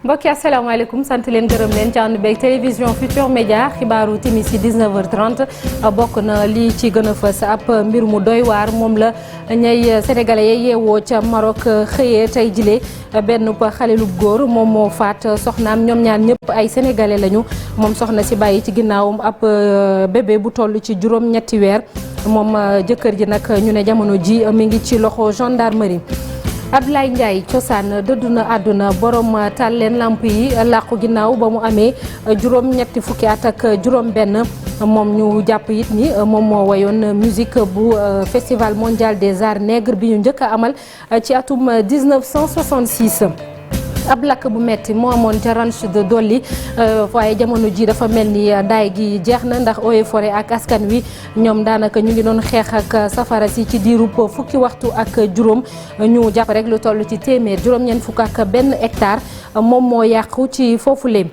mbokk yi asalaamaaleykum sant leen gërëm leen ci ànd beeg télévision Futurs Médias xibaaru timis yi 19h30 bokk na lii ci gën a fës ab mbir mu doy waar moom la ñay sénégalais yi yeewoo ca Maroc xëyee tey jile benn xale lu góor moom moo faat soxnaam ñoom ñaar ñëpp ay sénégalais lañu moom soxna si bàyyi ci ginnaawam ab bébé bu toll ci juróom-ñetti weer moom jëkkër ji nag ñu ne jamono ji mi ngi ci loxo gendarmerie. Abdoulaye Ndiaye cosaan dëddu na àdduna borom taal leen lamp yi làqu ginnaaw ba mu amee juróom-ñetti fukki at ak juróom-benn moom ñu jàpp it ni moom moo wayoon musique bu festival mondial des arts nègres bi ñu njëkk a amal ci atum 1966. ab lakk bu metti moo amoon ca ranch de Dolly waaye jamono ji dafa mel ni daay gi jeex na ndax Eaux et Forêts ak askan wi ñoom daanaka ñu ngi doon xeex ak safara si ci diirub fukki waxtu ak juróom ñu jàpp rek lu toll ci téeméer juróom-ñeent fukk ak benn hectare moom moo yàqu ci foofule.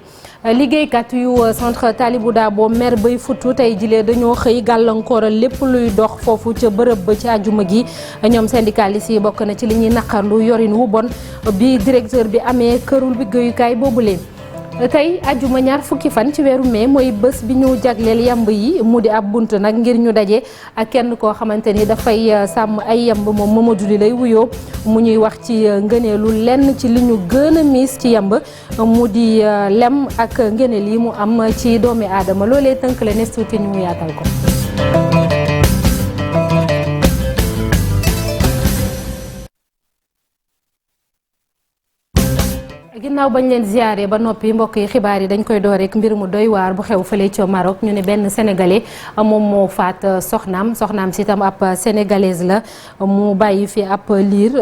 liggéeykat yu centre Talibou Dabo mer bay futtu tey jilee dañoo xëy gàllankooral lépp luy dox foofu ca bërëb ba ci àjjuma gi ñoom syndicalistes yi bokk na ci li ñuy naqarlu yorin wu bon bi directeur bi amee kërul liggéeyukaay boobule. tey àjjuma ñaar fukki fan ci weeru mai mooy bés bi ñu jagleel yamb yi mu di ab bunt nag ngir ñu daje ak kenn koo xamante ni dafay sàmm ay yamb moom Mamadou li lay wuyoo mu ñuy wax ci ngëneelu lenn ci li ñu gën a miis ci yamb mu di lem ak ngëneel yi mu am ci doomi aadama loolee tënk la nes tuuti ñu yaatal ko. ginnaaw bañ leen ziyaare ba noppi mbokk yi xibaar yi dañ koy door rek mbir mu doy waar bu xew fële ca Maroc ñu ne benn sénégalais moom moo faat soxnaam si tam ab sénégalaise la mu bàyyi fi ab liir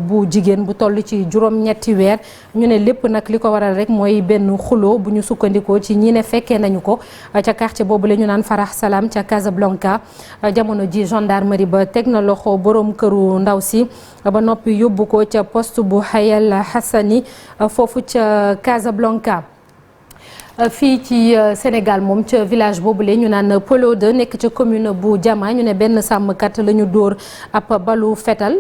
bu jigéen bu toll ci juróom-ñetti weer ñu ne lépp nag li ko waral rek mooy benn xuloo bu ñu sukkandikoo ci ñi ne fekkee nañu ko ca quartier boobu la ñu naan Farah Salam ca Casablanca jamono ji gendarmerie ba teg na loxo borom këru ndaw si ba noppi yóbbu ko ca poste bu Hayal Hassani foofu ca Casablanca. fii ci Sénégal moom ca village boobule ñu naan Polo 2 nekk ca commune bu Diama ñu ne benn sàmmkat la ñu dóor ab balu fetal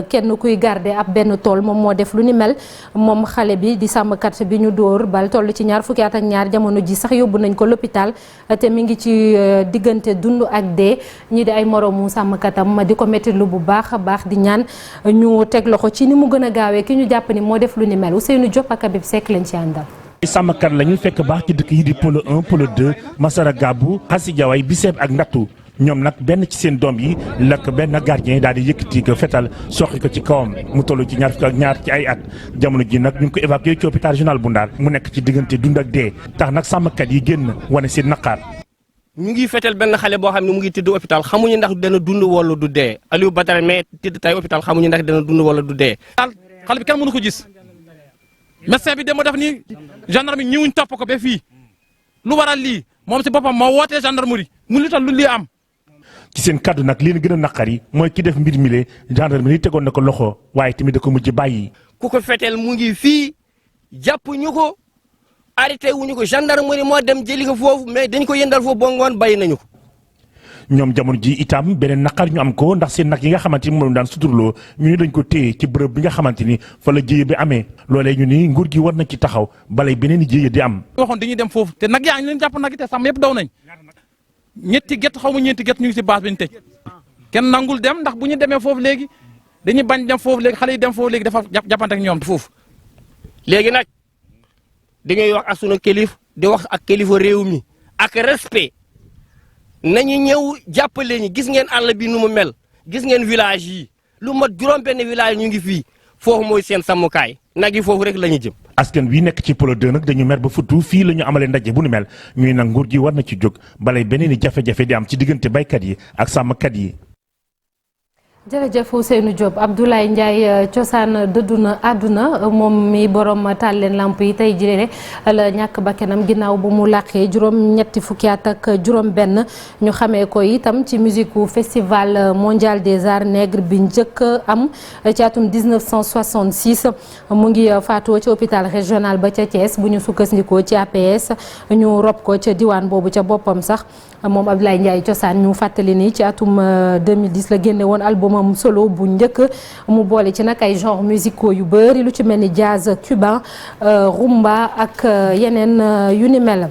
kenn kuy garder ab benn tool moom moo def lu ni mel moom xale bi di sàmmkat bi ñu dóor bal toll ci ñaar fukki at ak ñaar jamono ji sax yóbbu nañ ko l'hôpital te mi ngi ci diggante dund ak dee ñi di ay moroomu sàmmkatam di ko métti lu bu baax a baax di ñaan ñu teg loxo ci ni mu gën a gaawee ki ñu jàpp ni moo def lu ni mel Ousseynou Diop ak Habib Seck lañ ci àndal. sàmmkat lañu fekk baax ci dëkk yi di Polo 1 Polo 2 Masara Gabou Xasi Jawaay Biseeb ak Ndattu ñoom nag benn ci seen doom yi lakk benn gardien daal di yëkkati ko fetal soxi ko ci kawam mu toll ci ñaar fukk ak ñaar ci ay at jamono ji nag ñu ngi ko évacué ci hôpital régional bu Ndar mu nekk ci diggante dund ak dee tax nag sàmmkat yi génn wane seen naqar. ñu ngi fetal benn xale boo xam ne mu ngi tëdd hôpital xamuñu ndax dana dund wala du dee Aliou Badara mais tëdd tay hôpital xamuñu ndax dana dund wala du dee. xale bi kenn mënu ko gis. médecin bi dama def ni gendarme yi ñëwuñ topp ko ba fii lu waral lii moom si boppam moo wootee gendarmerie mu li tax lu lii am. ci seen kaddu nag li gën a naqari mooy ki def mbir mi le gendarmerie tegoon na ko loxo waaye tamit da ko mujj bàyyi. ku ko feteel mu ngi fii jàpp ñu ko arrêté wuñu ko gendarmerie moo dem jëli ko foofu mais dañ ko yëndal foofu boo ngoon bàyyi nañu ko. ñoom jamono ji itam beneen naqar ñu am ko ndax seen nag yi nga xamante ni moom daan suturloo ñu ni dañ ko téye ci bërëb bi nga xamante ni fa la jéye bi amee loolee ñu ni nguur gi war na ci taxaw balay beneen i jéye di am. waxoon dañuy dem foofu te nag yaa ngi leen jàpp nag te sàmm yëpp daw nañ ñetti get xaw ma ñeenti get ñu ngi si base bi ñu tëj kenn nangul dem ndax bu ñu demee foofu léegi dañuy bañ dem foofu léegi xale yi dem foofu léegi dafa jàppante ak ñoom foofu. léegi nag dañuy wax ak sunu kilif di wax ak kilifa réew mi ak respect. nañu ñëw jàppale ñi gis ngeen àll bi nu mu mel gis ngeen village yi lu mat juróom-benn village ñu ngi fii foofu mooy seen sàmmukaay nag yi foofu rek la ñu jëm. askan wi nekk ci Polo 2 nag dañu mer ba futtu fii la ñu amalee ndaje bu nu mel ñuy nag nguur gi war na ci jóg balay beneen i jafe-jafe di am ci diggante baykat yi ak sàmmkat yi. jërëjëf Ousseynou Diop Abdoulaye Ndiaye cosaan dëddu na àdduna moom mi borom taal leen lamp yi tey jii la ñàkk bakkanam ginnaaw bu mu làqee juróom-ñetti fukki at ak juróom-benn ñu xamee ko itam ci musique festival mondial des arts nègres bi njëkk am ci atum 1966 mu ngi faatoo ci hôpital régional ba ca Thiès bu ñu sukkandikoo ci APS ñu rob ko ca diwaan boobu ca boppam sax moom Abdoulaye Ndiaye cosaan ñu fàttali ni ci atum 2010 la génne woon albumam solo bu njëkk mu boole ci nag ay genres musicaux yu bëri lu ci mel ni jazz cubain rumba ak yeneen yu ni mel.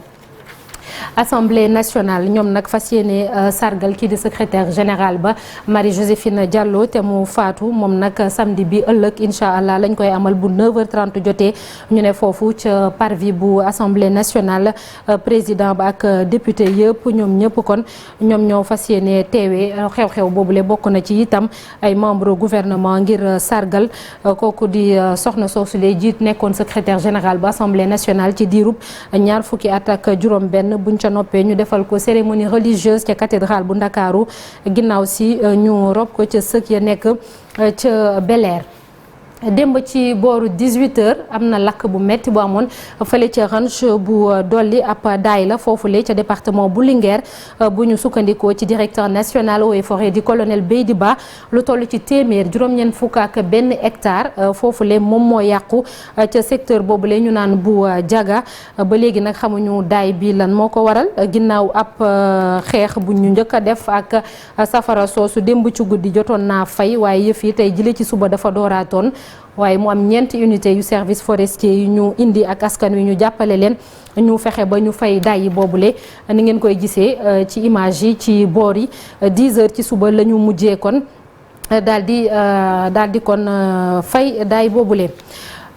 Assemblée nationale ñoom nag fas yéene sargal kii di secrétaire général ba Marie-Joséphine Diallo te mu faatu moom nag samedi bi ëllëg incha allah lañ koy amal bu 9h30 jotee ñu ne foofu ca parvis bu assemblée nationale président ba ak député yëpp ñoom ñëpp kon ñoom ñoo fas yéene teewee xew-xew boobule bokk na ci itam ay membre gouvernement ngir sargal kooku di soxna soosu lay jiit nekkoon secrétaire général bu assemblée nationale ci diirub ñaar fukki at ak juróom-benn. buñ ca noppee ñu defal ko cérémonie religieuse ca cathédrale bu Ndakaaru ginnaaw si ñu rob ko ca sëk ya nekk ca Bel-Air. démb ci booru 18h am na lakk bu metti bu amoon fële ca ranch bu dolli ab daay la foofule ca département bu Linguère bu ñu sukkandikoo ci directeur national eaux et forêts di colonel Beydi Ba lu toll ci téeméer juróom-ñeent fukk ak benn hectare foofule moom moo yàqu ca secteur boobule ñu naan bu jaga ba léegi nag xamuñu daay bi lan moo ko waral ginnaaw ab xeex bu ñu njëkk a def ak safara soosu démb ci guddi jotoon naa fay waaye yëf yi tey jile ci suba dafa dooraatoon. waaye mu am ñeenti unité yu service forestier yu ñu indi ak askan wi ñu jàppale leen ñu fexe ba ñu fay dayi boobule ni ngeen koy gisee ci image yi ci boor yi 10h ci suba la ñu mujjee kon daal di kon fay daay boobule.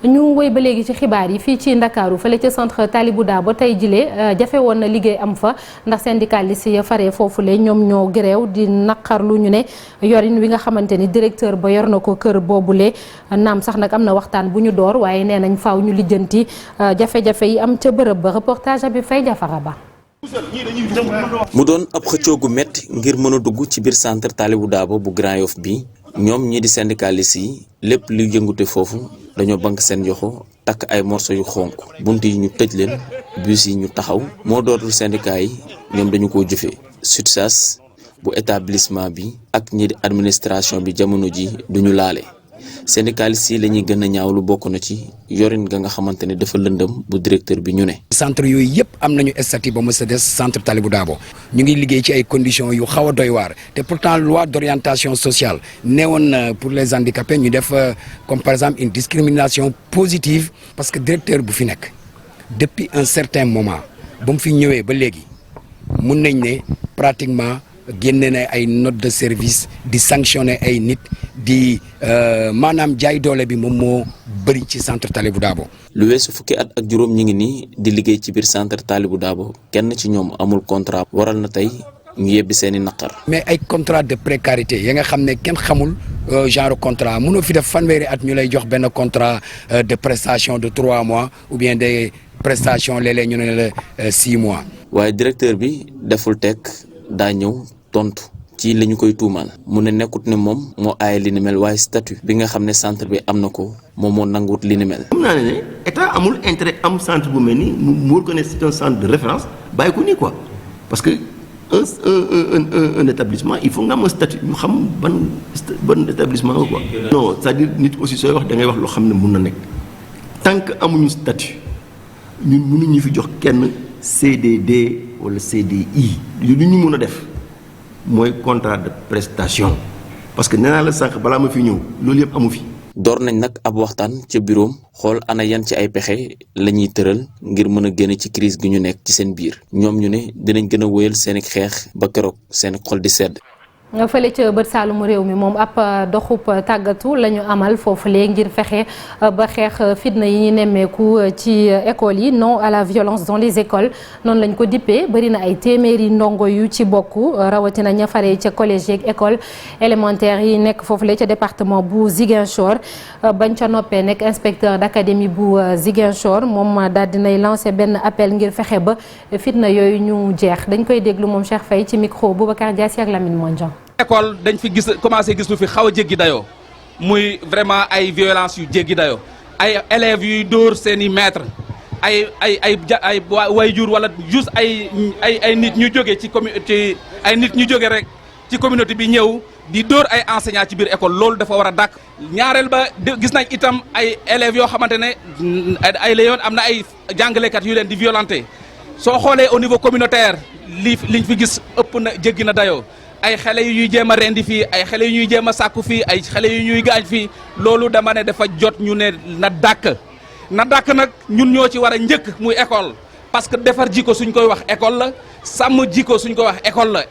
ñu wéy ba léegi ci xibaar yi fii ci Ndakaaru fële ca centre Talibou Dabo tey jile jafe woon na liggéey am fa ndax syndicaliste ya faree foofule ñoom ñoo gréew di naqarlu ñu ne yorin wi nga xamante ni directeur ba yor na ko kër boobule naam sax nag am na waxtaan bu ñu door waaye nee nañ faaw ñu lijjanti jafe-jafe yi am ca bërëb ba reportage bi fay jafara ba. mu doon ab xëccoo gu métti ngir mën a dugg ci biir centre Talibou Dabo bu Grand Yoff bi ñoom ñii di syndicaliste yi lépp lu yëngute foofu dañoo bank seen yoxo takk ay morceau yu xonk bunt yi ñu tëj leen bus yi ñu taxaw moo dootul syndicat yi ñoom dañu ko jëfee SUTSAS bu établissement bi ak ñii di administration bi jamono ji duñu laale syndicaliste yi la ñuy gën a ñaaw lu bokk na ci yorin ga nga xamante ne dafa lëndëm bu directeur bi ñu ne. centre yooyu yëpp am nañu statut ba mës a des centre Talibou Dabo ñu ngi liggéey ci ay conditions yu xaw a doy waar te pourtant loi d'orientation sociale neewoon na pour les handicapés ñu def comme par exemple une discrimination positive parce que directeur bu fi nekk depuis un certain moment ba mu fi ñëwee ba léegi mun nañ ne pratiquement génne na ay note de service di sanctionner ay nit di maanaam jaay doole bi moom moo bëri ci centre Talibou Dabo. lu weesu fukki at ak juróom ñi ngi nii di liggéey ci biir centre Talibou Dabo kenn ci ñoom amul contrat waral na tey ñu yebbi seeni naqar. mais ay contrat de précarité ya nga xam ne kenn xamul genre contrat mënoo fi def fanweeri at ñu lay jox benn contrat de prestation de 3 mois ou bien des prestations léeg-léeg ñu ne la 6 mois. waaye directeur bi deful tekk daa ñëw tontu ci li ñu koy tuumaal mu ne nekkut ne moom moo aaye li ni mel waaye statut bi nga xam ne centre bi am na ko moom moo nanguwut li ni mel. xam naa ne état amul intérêt am centre bu mel nii mu wóor ko ne c'est un centre de référence bàyyi ko nii quoi parce que un établissement il faut nga am un statut ñu xam ban établissement la quoi. non c'est-à-dire nit aussi sooy wax da ngay wax loo xam ne mun na nekk tant que amuñu statut ñun mënuñu fi jox kenn CDD wala CDI li ñu mun a def. mooy contrat de prestation parce que nee naa la sànq balaa ma fi ñëw loolu yëpp amu fi. door nañ nag ab waxtaan ca bureau xool ana yan ci ay pexe la ñuy tëral ngir mën a génn ci crise gi ñu nekk ci seen biir ñoom ñu ne dinañ gën a wéyal seen xeex ba keroog seen xol di sedd. fële ca bët saalumu réew mi moom ab doxub tàggatu la ñu amal foofulee ngir fexe ba xeex fitna yi ñu nemmeeku ci école yi non à la violence dans les écoles noonu lañ ko dippee bëri na ay téeméeri ndongo yu ci bokk rawatina ña faree ca collège yeeg école élémentaire yi nekk foofulee ca département bu Ziguinchor bañ ca noppee nekk inspecteur d'académie bu Ziguinchor moom daal dinay lancé benn appel ngir fexe ba fitna yooyu ñu jeex dañ koy déglu moom Cheikh Faye ci micro Boubacar Diassi ak Lamine Mondian. école dañ fi commencé gis lu fi xaw a jéggi dayoo muy vraiment ay violence yu jéggi dayoo ay élèves yuy dóor seen i maître ay waajur wala juste ay nit ñu jóge ci ay nit ñu jóge rek ci communauté bi ñëw di dóor ay enseignants ci biir école loolu dafa war a dàkk. ñaareel ba gis nañ itam ay élèves yoo xamante ne ay la yoon am na ay jàngalekat yu leen di violenté soo xoolee au niveau communautaire liñ fi gis ëpp na jéggi na dayoo ay xale yu ñuy jéem a rendi fii ay xale yu ñuy jéem a sàkku fii ay xale yu ñuy gaañ fii loolu dama ne dafa jot ñu ne na dàkk nag ñun ñoo ci war a njëkk muy école parce que defar jikko suñ koy wax école la sàmm jikko suñ koy wax école la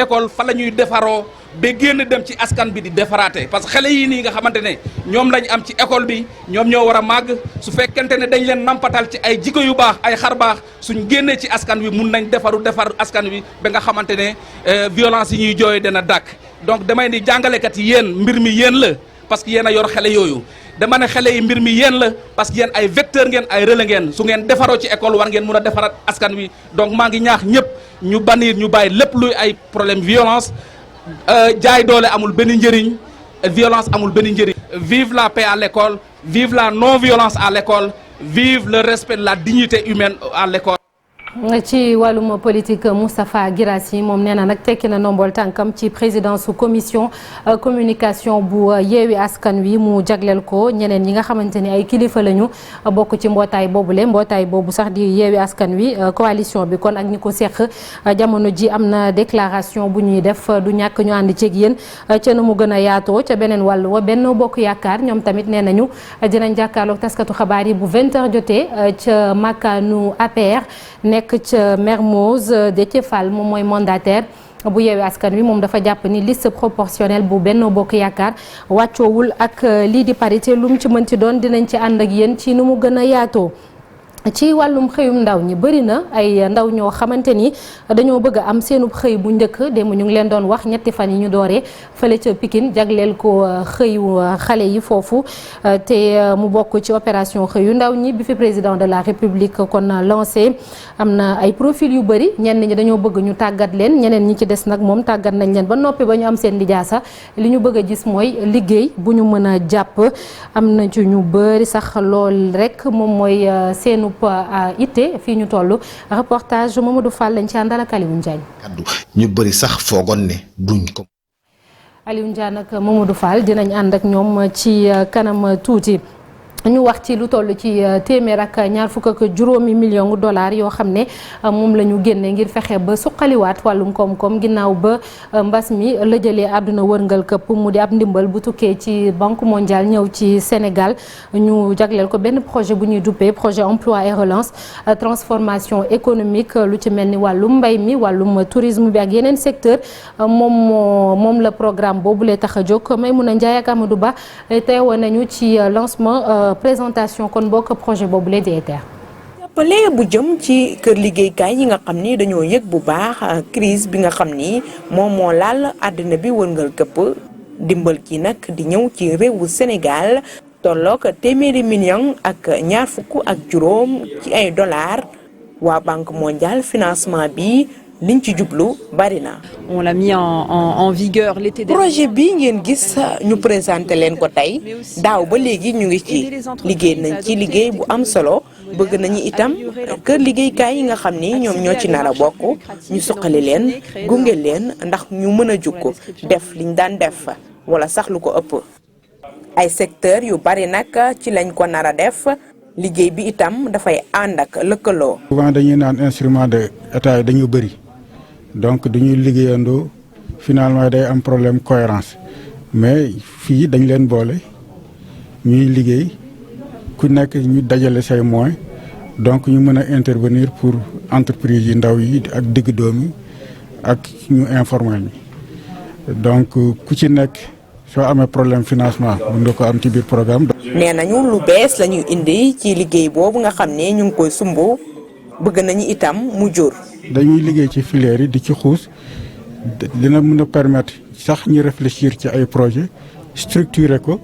école fa la ñuy defaroo ba génn dem ci askan bi di defaraate parce que xale yii nii nga xamante ne ñoom lañ am ci école bi ñoom ñoo war a màgg su fekkente ne dañ leen nampatal ci ay jikko yu baax ay xar baax suñ génnee ci askan wi mun nañ defar askan wi ba nga xamante ne violence yi ñuy jooy dana dàkk donc damay ni jàngalekat yi yéen mbir mi yéen la parce que yéen a yor xale yooyu dama ne xale yi mbir mi yéen la parce que yéen ay vecteur ngeen ay relais ngeen su ngeen defaroo ci école war ngeen mun a defaraat askan wi donc maa ngi ñaax ñëpp ñu bannir ñu bàyyi lépp luy ay problème violence jaay doole amul benn njëriñ violence amul benn njëriñ. Vive la paix à l'école, vive la non-violence à l'école, vive le respect de la dignité humaine à l'école. ci wàllum politique Moustapha Guirassy moom nee na nag tekki na ndombol tànkam ci présidence su commission communication bu yeewi askan wi mu jagleel ko ñeneen ñi nga xamante ni ay kilifa lañu bokk ci mbootaay boobu sax di yeewi askan wi coalition bi kon ak ñi ko seq jamono ji am na déclaration bu ñuy def du ñàkk ñu ànd ceeg yéen ca na mu gën a yaatoo ca beneen wàll wa Benno Bokk Yaakaar ñoom tamit nee nañu dinañ jàkkaarloog taskatu xabaar yi bu 20h jotee ca makkaanu APR nekk ca Mermoz. Déthié Fall moom mooy mandataire bu Yewwi Askan Wi moom dafa jàpp ni liste proportionnelle bu Benno Bokk Yaakaar wàccoowul ak lii di parité lu mu ci mën ci doon dinañ ci ànd ak yéen ci nu mu gën a yaatoo. ci wàllum xëyum ndaw ñi bëri na ay ndaw ñoo xamante ni dañoo bëgg a am seenub xëy bu njëkk démb ñu ngi leen doon wax ñetti fan yi ñu dooree fële ca Pikine jagleel ko xëyu xale yi foofu te mu bokk ci opération xëyu ndaw ñi bi fi président de la République kon lancé am na ay profil yu bëri ñenn ñi dañoo bëgg ñu tàggat leen ñeneen ñi ci des nag moom tàggat nañ leen ba noppi ba ñu am seen lijaasa li ñu bëgg a gis mooy liggéey bu ñu mën a jàpp am na ci ñu bëri sax lool rek moom mooy seenu itte fii ñu toll reportage Mamadou Fall lañ ci àndal ak Aliou Ndiagne. kaddu ñu bëri sax foogoon ne duñ ko. Aliou Ndiagne ak Mamadou Fall dinañ ànd ak ñoom ci kanam tuuti. ñu wax ci lu toll ci téeméer ak ñaar fukk ak juróomi million dollars yoo xam ne moom la ñu génne ngir fexe ba suqaliwaat wàllum koom-koom ginnaaw ba mbas mi la jëlee àdduna wërngal këpp mu di ab ndimbal bu tukkee ci banque mondiale ñëw ci Sénégal ñu jagleel ko benn projet bu ñuy duppee projet emploi et relance transformation économique lu ci mel ni wàllum mbay mi wàllum tourisme bi ak yeneen secteur moom la programme boobu lay tax a jóg Maymouna Ndiaye ak Amadou Ba teewoon nañu ci lancement présentation kon bokk projet boobu la DETR. jàppale bu jëm ci kër liggéeykaay yi nga xam ni dañoo yëg bu baax crise bi nga xam ni moom moo laal àddina bi wërngal këpp dimbal ki nag di ñëw ci réewu Sénégal tolloog téeméeri million ak ñaar fukk ak juróom ci ay dollars waa banque mondiale financement bi liñ ci jublu bari na. On l'a mis en vigueur l'été dernier. projet bi ngeen gis ñu présenté leen ko tey daaw ba léegi ñu ngi ci liggéey nañ ci liggéey bu am solo bëgg nañu itam kër liggéeykaay yi nga xam ni ñoom ñoo ci nar a bokk ñu suqali leen gunge leen ndax ñu mën a jukk def liñ daan def wala sax lu ko ëpp. ay secteur yu bari nag ci lañ ko nar a def liggéey bi itam dafay ànd ak lëkkaloo. souvent dañuy naan instrument de état yi dañu bëri. donc dañuy liggéeyandoo finalement day am problème cohérence mais fii dañ leen boole ñuy liggéey ku nekk ñu dajale say moyens donc ñu mën a intervenir pour entreprise yi ndaw yi ak digg doom yi ak ñu informel ñi donc ku ci nekk soo amee problème financement mën nga ko am ci biir programme. nee nañu lu bees la ñuy indi ci liggéey boobu nga xam ne ñu ngi koy sumb bëgg nañu itam mu jur. dañuy liggéey ci filière yi di ci xuus dina mën a permettre sax ñu réfléchir ci ay projet structurer ko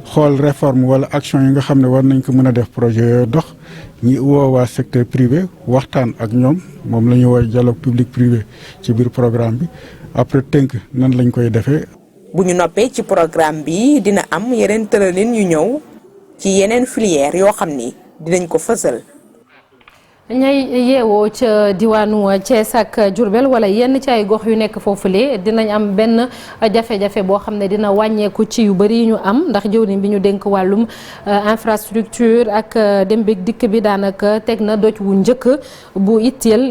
xool réforme wala action yi nga xam ne war nañ ko mën a def projet yooyu dox ñi woowaa secteur privé waxtaan ak ñoom moom la ñu woowee dialogue public privé ci biir programme bi après tënk nan lañ koy defee. bu ñu noppee ci programme bi dina am yeneen tëralin yu ñëw ci yeneen filière yoo xam ni dinañ ko fësal. ñay yeewoo ca diwaanu Thiès ak Diourbel wala yenn ci ay gox yu nekk foofule dinañ am benn jafe-jafe boo xam ne dina wàññeeku ci yu bëri yi ñu am ndax jëwriñ bi ñu dénk wàllum infrastructure ak dem beeg dikk bi daanaka teg na doj wu njëkk bu itteel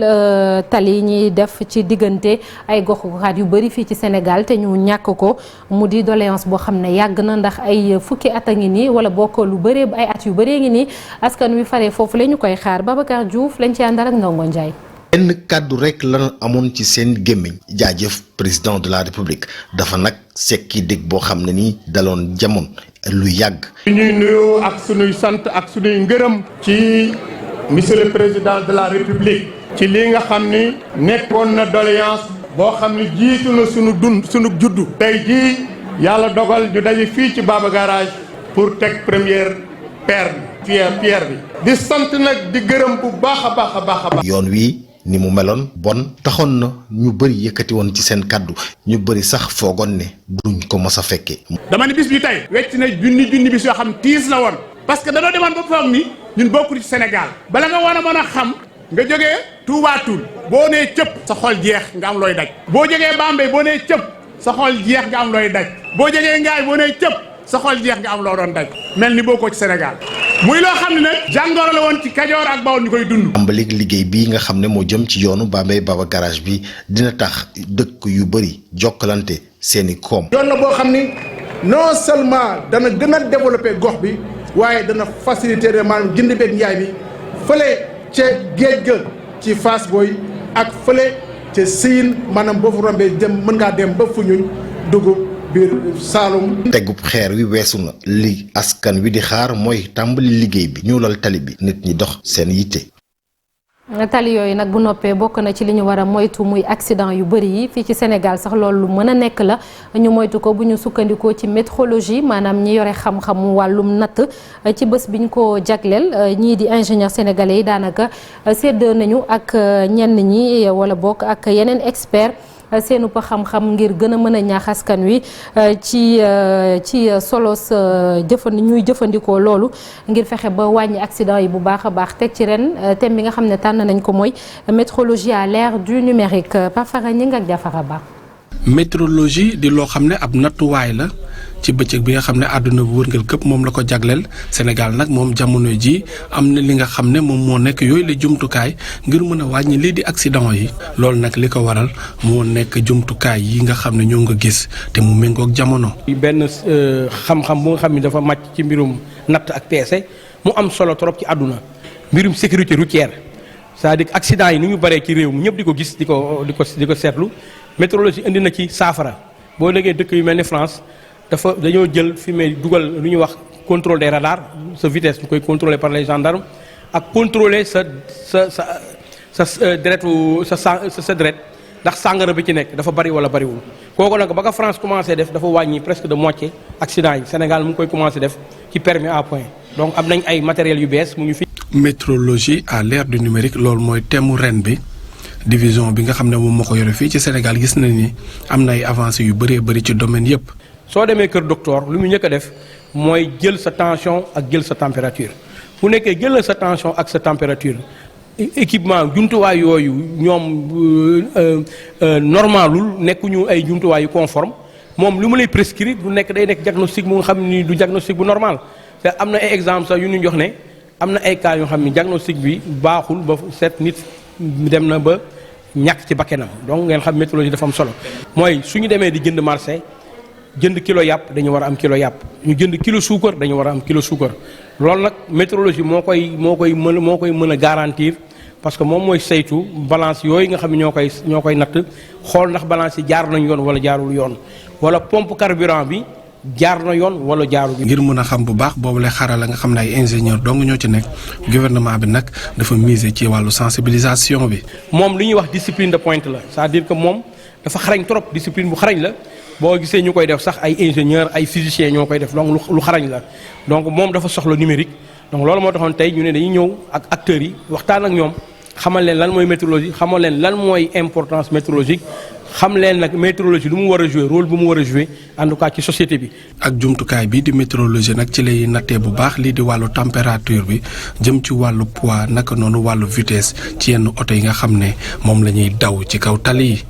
tali ñiy def ci diggante ay gox-goxaat yu bëri fii ci Sénégal te ñu ñàkk ko mu di doléance boo xam ne yàgg na ndax ay fukki at a ngi nii wala bokk lu bëree ay at yu bëree ngi nii askan wi faree foofu la ñu koy xaar Babacar Diouf lañ ci àndal ak Ndongo Ndiaye. benn kàddu rek lan amoon ci seen gémmiñ jaajëf président de la république dafa nag sekki dégg boo xam ne ni daloon jamono lu yàgg. ñuy nuyoo ak sunuy sant ak sunuy ngërëm ci monsieur le président de la république ci lii nga xam ni nekkoon na doléance boo xam ni jiitu na sunu juddu. tey jii yàlla dogal ñu daje fii ci Baba Garage pour teg première pierre bi. di sant nag di gërëm bu baax a baax. yoon wi ni mu meloon bon taxoon na ñu bëri yëkkati woon ci seen kàddu ñu bëri sax foogoon ne duñ ko mos a fekkee. dama ni bis bi tey wecc na junni bis yoo xam tiis la woon parce que dañoo demoon ba foog ni ñun bokkul ci Sénégal bala nga war a mën a xam nga jógee Touba Toul boo nee cëpp sa xol jeex nga am looy daj boo jógee Bambey boo nee cëpp sa xol jeex nga am looy daj boo jógee Ngaay boo nee cëpp sa xol jeex nga am loo doon daj mel ni bokkoo ci Sénégal muy loo xam ne nag jàngoro la woon ci Kajoor ak Bawol ñu koy dund. tàmbali liggéey bii nga xam ne moo jëm ci yoonu Bambey Baba Garage bi dina tax dëkk yu bëri jokkalante seeni koom. yoon la boo xam ni non seulement dana gën a développer gox bi waaye dana faciliter maanaam jënd beeg njaay bi fële ca géej ga ci Fass Boy ak fële ca Siin maanaam boo fa rombee dem mën ngaa dem ba Foundiougne dugg biir Saalum. tegub xeer wi weesu na li askan wi di xaar mooy tàmbali liggéey bi ñuulal tali bi nit ñi dox seen yitte. tali yooyu nag bu noppee bokk na ci li ñu war a moytu muy accident yu bëri yi fii ci Sénégal sax loolu lu mën a nekk la ñu moytu ko bu ñu sukkandikoo ci métrologie maanaam ñi yore xam-xamu wàllum natt ci bés bi ñu ko jagleel ñii di ingénieur sénégalais yi daanaka sédd nañu ak ñenn ñi wala bokk ak yeneen expert seenu pa xam-xam ngir gën a mën a ñaax askan wi ci solos ñuy jëfandikoo loolu ngir fexe ba wàññi accident yi bu baax a baax teg ci ren thème bi nga xam ne tànn nañ ko mooy métrologie à l'ère du numérique Pafara ñi nga ak Jafara Ba. métrologie di loo xam ne ab nattuwaay la ci bëccëg bi nga xam ne àdduna bu wërngal këpp moom la ko jagleel Sénégal nag moom jamono ji am na li nga xam ne moom moo nekk yooyu la jumtukaay ngir mën a wàññi lii di accident yi loolu nag li ko waral moo nekk jumtukaay yi nga xam ne ñoo nga gis te mu méngoog jamono. benn xam-xam bu nga xam ne dafa màcc ci mbirum natt ak peese mu am solo trop ci àdduna mbirum sécurité routière c'est-à-dire accident yi ni ñu baree ci réew mi ñëpp di ko gis di ko seetlu métrologie indi na ci saafara boo déggee dëkk yu mel ni France dañoo jël fi may dugal lu ñuy wax contrôle des radars sa vitesse ñu koy contrôler par les gendarmes ak contrôler sa deretu sa deret ndax sàngara bi ci nekk dafa bari wala bariwul kooku nag ba ko France commencé def dafa wàññi presque de moitié accident yi Sénégal mu ngi koy commencé def ci permis à point donc am nañ ay matériels yu bees mu ngi fi. métrologie à l'ère du numérique loolu mooy thème ren bi. division bi nga xam ne moom moo ko yore fii ci Sénégal gis nañ ni am na ay avancées yu bëree bëri ci domaine yëpp. soo demee kër docteur lu mu njëkk a def mooy jël sa tension ak jël sa température bu nekkee jël sa tension ak sa température équipement jumtuwaay yooyu ñoom normalul nekkuñu ay jumtuwaay yu conforme moom li mu lay prescrire du nekk day nekk diagnostic mu nga xam ni du diagnostic bu normal te am na ay exemple sax yu ñu jox ne am na ay cas yoo xam ni diagnostic bi baaxul ba seet nit. dem na ba ñàkk ci bakkenam donc ngeen xam métrologie dafa am solo mooy su ñu demee di jënd marché jënd kilo yàpp dañu war a am kilo yàpp ñu jënd kilo suukar dañu war a am kilo suukar loolu nag métrologie moo koy mën a garantir parce que moom mooy saytu balance yooyu nga xam ne ñoo koy natt xool ndax balance yi jaar nañ yoon wala jaarul yoon wala pompe carburant bi jaar na yoon wala jaarul. ngir mën a xam bu baax boobu lay xarala nga xam ne ay ingénieur dong ñoo ci nekk gouvernement bi nag dafa miser ci wàllu sensibilisation bi. moom li ñuy wax discipline de pointe la c'est-à-dire que moom dafa xarañ trop discipline bu xarañ la boo gisee ñu koy def sax ay ingénieur ay physicien ñoo koy def donc lu xarañ la donc moom dafa soxla numérique donc loolu moo taxoon tey ñu ne dañuy ñëw ak acteurs yi waxtaan ak ñoom xamal leen lan mooy métrologie xamal leen lan mooy importance métrologique xam leen nag météorologie lu mu war a jouer rôle bu mu war a jouer en tout cas ci société bi. ak jumtukaay bi di météorologie nag ci lay nattee bu baax lii di wàllu température bi jëm ci wàllu poids naka noonu wàllu vitesse ci yenn oto yi nga xam ne moom la ñuy daw ci kaw tali yi.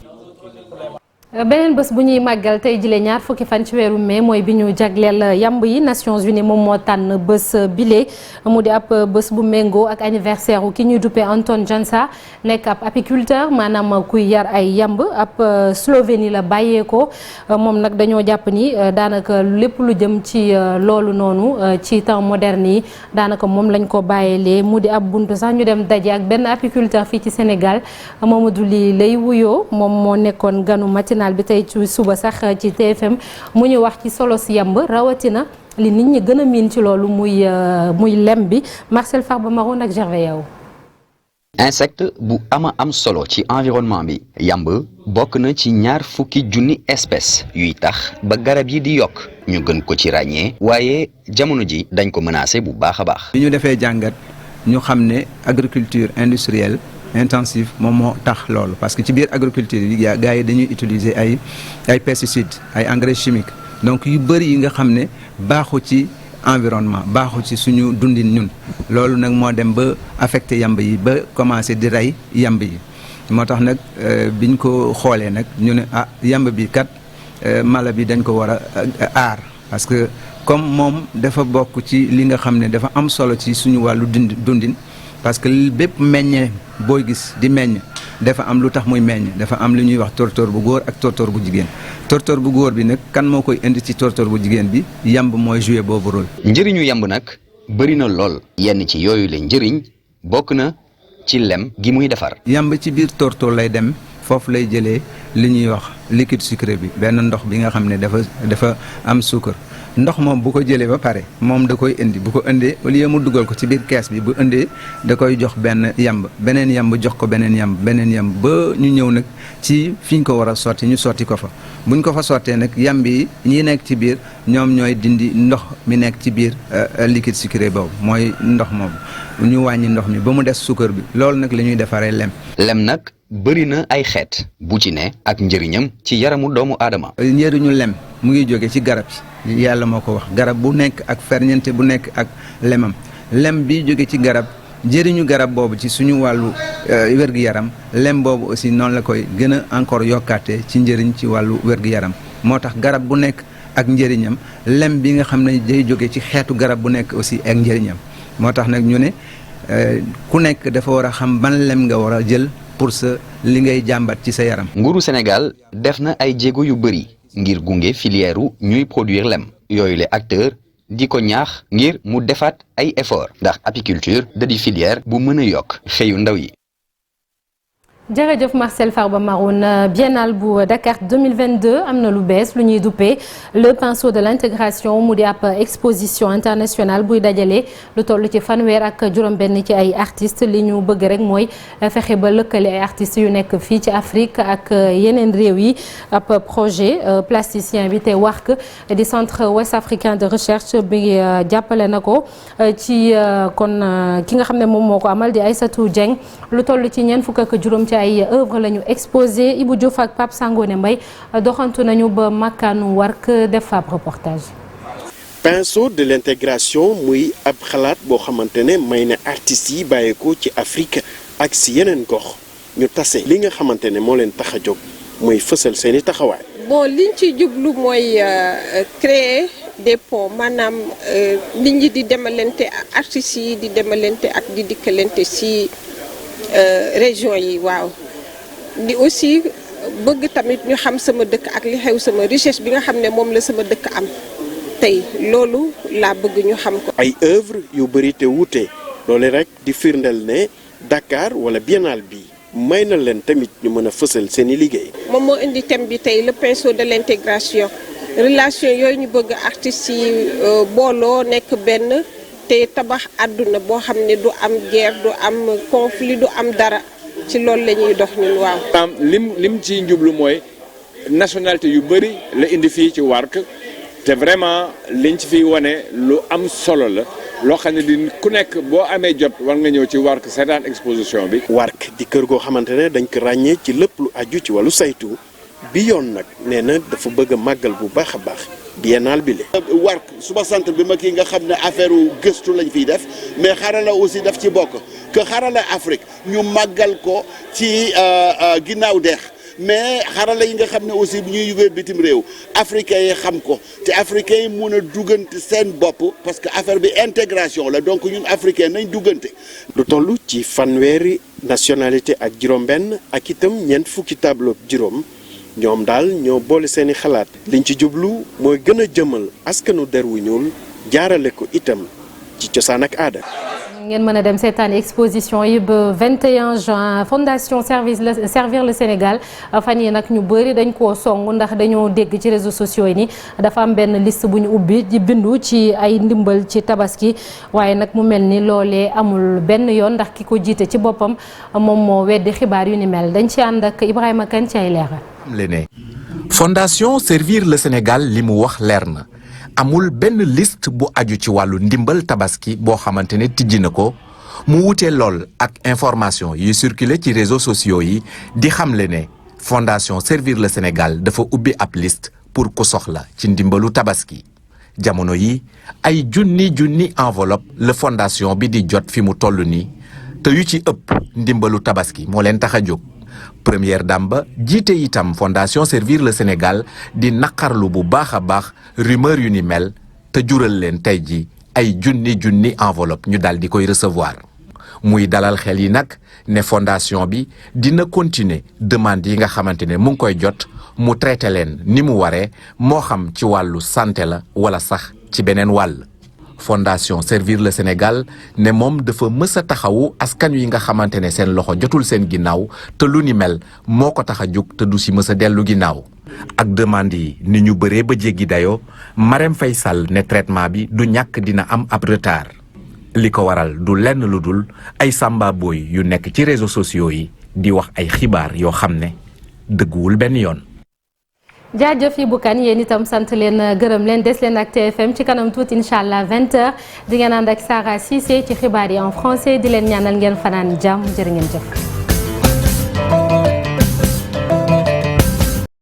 beneen bés bu ñuy màggal tey jile ñaar fukki fan ci weeru mai mooy bi ñu jagleel yamb yi Nations Unies moom moo tànn bés bile mu di ab bés bu méngoo ak anniversaire u ki ñuy duppee Anton Jansa nekk ab apiculteur maanaam kuy yar ay yamb ab Slovénie la bàyyeekoo moom nag dañoo jàpp ni daanaka lépp lu jëm ci loolu noonu ci temps moderne yi daanaka moom lañ ko bàyyeelee mu di ab buntu sax ñu dem daje ak benn apiculteur fii ci Sénégal Mamadou Ly lay wuyoo moom moo nekkoon ganu matinal bi tey ci suba sax ci TFM mu ñu wax ci solo si yamb rawatina li nit ñi gën a miin ci loolu muy lem bi Marcel Farba Maroon ak Gervais Yaw. insecte bu am solo ci environnement bi yamb bokk na ci 20 000 espèces yuy tax ba garab yi di yokk ñu gën ko ci ràññee waaye jamono ji dañ ko menacé bu baax a baax. bi ñu defee jàngat ñu xam ne agriculture industrielle intensive moom moo tax loolu parce que ci biir agriculture yi gars yi dañuy utiliser ay pesticides ay engrais chimiques donc yu bëri yi nga xam ne baaxu ci environnement baaxu ci suñu dundin ñun loolu nag moo dem ba affecté yamb yi ba commencé di rey yamb yi moo tax nag biñ ko xoolee nag ñu ne yamb bi kat mala bi dañ ko war a aar parce que comme moom dafa bokk ci li nga xam ne dafa am solo ci suñu wàllu dundin parce que bépp meññee booy gis di meññ dafa am lu tax muy meññ dafa am lu ñuy wax tóortóor bu góor ak tóortóor bu jigéen tóortóor bu góor bi nag kan moo koy indi ci tóortóor bu jigéen bi yamb mooy jouer boobu rôle. njëriñu yamb nag bëri na lool yenn ci yooyu la njëriñ bokk na ci lem gi muy defar. yamb ci biir tóortóor lay dem foofu lay jëlee li ñuy wax liquide sucré bi benn ndox bi nga xam ne dafa am suukar. ndox moom bu ko jëlee ba pare moom da koy indi bu ko indee au lieu mu dugal ko ci biir kees bi bu indee da koy jox benn yamb beneen yamb jox ko beneen yamb ba ñu ñëw nag ci fi ñu ko war a sotti ñu sotti ko fa buñ ko fa sottee nag yamb yi ñi nekk ci biir ñoom ñooy dindi ndox mi nekk ci biir liquide sucré boobu mooy ndox moom ñu wàññi ndox mi ba mu des suukar bi loolu nag la ñuy defaree lem. lem nag bëri na ay xeet bu ci ne ak njëriñam ci yaramu doomu aadama. njëriñu lem mu ngi jóge ci garab yi yàlla moo ko wax garab bu nekk ak ferñeente bu nekk ak lemam lem bi jóge ci garab njëriñu garab boobu ci suñu wàllu wér-gu-yaram lem boobu aussi noonu la koy gën a encore yokkaatee ci njëriñ ci wàllu wér-gu-yaram moo tax garab bu nekk ak njëriñam lem bi nga xam ne day jóge ci xeetu garab bu nekk aussi ak njëriñam moo tax nag ñu ne ku nekk dafa war a xam ban lem nga war a jël pour sa li ngay jàmbat ci sa yaram. nguuru Sénégal def na ay jéego yu bëri ngir gunge filière ñuy produire lem yooyu les acteurs di ko ñaax ngir mu defaat ay effort ndax apiculture da di filière bu mën a yokk xëyu ndaw yi. jërëjëf Marcel Farba Maroun biennale bu Dakar 2022 am na lu bees lu ñuy duppee le pinceau de l'intégration mu di ab exposition internationale buy dajale lu toll ci fanweer ak juróom-benn ci ay artistes li ñu bëgg rek mooy fexe ba lëkkale ay artistes yu nekk fii ci Afrique ak yeneen réew yi ab projet plasticien bi te WARC di centre ouest africain de recherche bi jàppale na ko ci kon ki nga xam ne moom moo ko amal di Aïssatou Dieng lu toll ci ñeent fukk ak juróom ci ay œuvre la ñu exposé Ibou Diouf ak Pape Sangone Mbaye doxantu nañu ba makkaanu WARC def fa reportage. pinceau de l'intégration muy ab xalaat boo xamante ne may na artistes yi bàyyeekoo ci Afrique ak si yeneen gox ñu tase li nga xamante ne moo leen tax a jóg muy fësal seeni taxawaay. bon liñ ci jublu mooy créer des ponts maanaam nit ñi di demalante artistes yi di demalante ak di dikkalante si. région yi waaw di aussi bëgg tamit ñu xam sama dëkk ak li xew sama richesse bi nga xam ne moom la sama dëkk am tey loolu laa bëgg ñu xam ko. ay œuvre yu bëri te wuute loolu rek di firndeel ne Dakar wala biennale bi may na leen tamit ñu mën a fësal seeni liggéey. moom moo indi thème bi tey le pinceau de l'intégration relation yooyu ñu bëgg artistes yi booloo nekk benn. te tabax àdduna boo xam ne du am guerre du am conflit du am dara ci loolu la ñuy dox ñun waaw. lim ci njublu mooy nationalité yu bëri la indi fii ci WARC te vraiment liñ ci fiy wane lu am solo la loo xam ne di ku nekk boo amee jot war nga ñëw ci WARC seetaan exposition bi. WARC di kër goo xamante ne dañ ko ràññee ci lépp lu aju ci wàllu saytu bi yoon nag nee na dafa bëgg a màggal bu baax a baax biennale bi la. wark suma centre bi ma kii nga xam ne affaire gëstu lañ fiy def mais xarala aussi daf ci bokk que xarala Afrique ñu màggal ko ci ginnaaw deex mais xarala yi nga xam ne aussi bu ñuy yóbbee bitim réew africains yi xam ko te africains yi mun a duggante seen bopp parce que affaire bi intégration la donc ñun africains nañ duggante. lu toll ci fanweeri nationalité ak juróom-benn ak itam ñeent fukki tableau juróom ñoom daal ñoo boole seeni xalaat liñ ci jublu mooy gën a jëmal askanu der wu ñuul jaarale ko itam ci cosaan ak aada. ngeen mën a dem seetaan exposition yi ba 21 juin fondation Servir le Sénégal fan yi nag ñu bëri dañ koo song ndax dañoo dégg ci réseaux sociaux yi ni dafa am benn liste bu ñu ubbi di bindu ci ay ndimbal ci tabaski waaye nag mu mel ni loolee amul benn yoon ndax ki ko jiite ci boppam moom moo weddi xibaar yu ni mel dañ ci ànd ak Ibrahima Kane ci ay leeral. fondation Servir le Sénégal li mu wax leer na. amul benn liste bu aju ci wàllu ndimbal tabaski boo xamante ne tijji na ko mu wutee lool ak information yi circulé ci réseaux sociaux yi di xamle ne fondation Servir le Sénégal dafa ubbi ab liste pour ku soxla ci ndimbalu tabaski jamono yi ay junni enveloppe la fondation bi di jot fi mu toll nii te yu ci ëpp ndimbalu tabaski moo leen tax a jóg. première dame ba jiite itam fondation Servir le Sénégal di naqarlu bu baax a baax rumeur yu ni mel te jural leen tey ji ay junni enveloppe ñu daal di koy recevoir muy dalal xel yi nag ne fondation bi dina continuer demande yi nga xamante ne mu ngi koy jot mu traité leen ni mu waree moo xam ci wàllu santé la wala sax ci beneen wàll. fondation Servir le Sénégal ne moom dafa mës a taxawu askan wi nga xamante ne seen loxo jotul seen ginnaaw te lu ni mel moo ko tax a jóg te du si mës a dellu ginnaaw. ak demande yi ni ñu bëree ba jéggi dayoo Marème Faye Sall ne traitement bi du ñàkk dina am ab retard li ko waral du lenn lu dul ay samba boy yu nekk ci réseaux sociaux yi di wax ay xibaar yoo xam ne dëgguwul benn yoon. jaajëf yi bukan yéen itam sant leen gërëm leen des leen ak TFM ci kanam tuuti incha allah 20h di ngeen ànd ak Sarah Cissé ci xibaar yi en français di leen ñaanal ngeen fanaan jàmm jërë ngeen jëf.